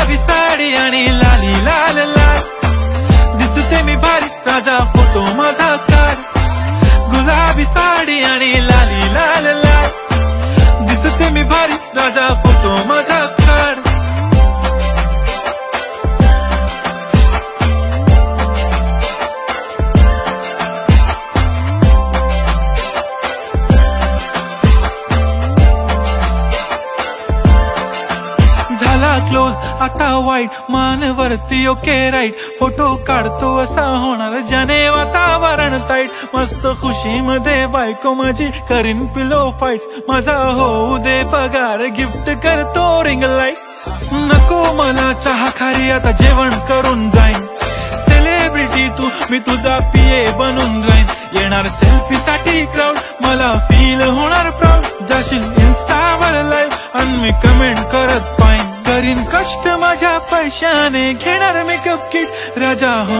गुलाबी साडी आणि लाली लाल लाल, दिसते मी भारी राजा फोटो माझा काढ. गुलाबी साडी आणि लाली लाल लाल, दिसते मी भारी राजा फोटो माझा काढ. झाला क्लोज आता वाईट, मानवरती ओके राईट, फोटो काढतो असा होणार ज्याने वातावरण ताईट. मस्त खुशी मध्ये बायको माझी करीन पिलो फाईट, माझा होऊ दे पगार गिफ्ट करतो रिंग लाईट. नको मला चहा खारी आता जेवण करून जाईन, सेलिब्रिटी तू मी तुझा पीए बनून राहीन. येणार सेल्फी साठी क्राऊड, मला फील होणार प्राऊड. जाशील इन्स्टावर लाईव्ह आणि मी कमेंट करत पाईन. करीन कष्ट माझ्या पैशाने, घेणार मेकअप किट राजा हो.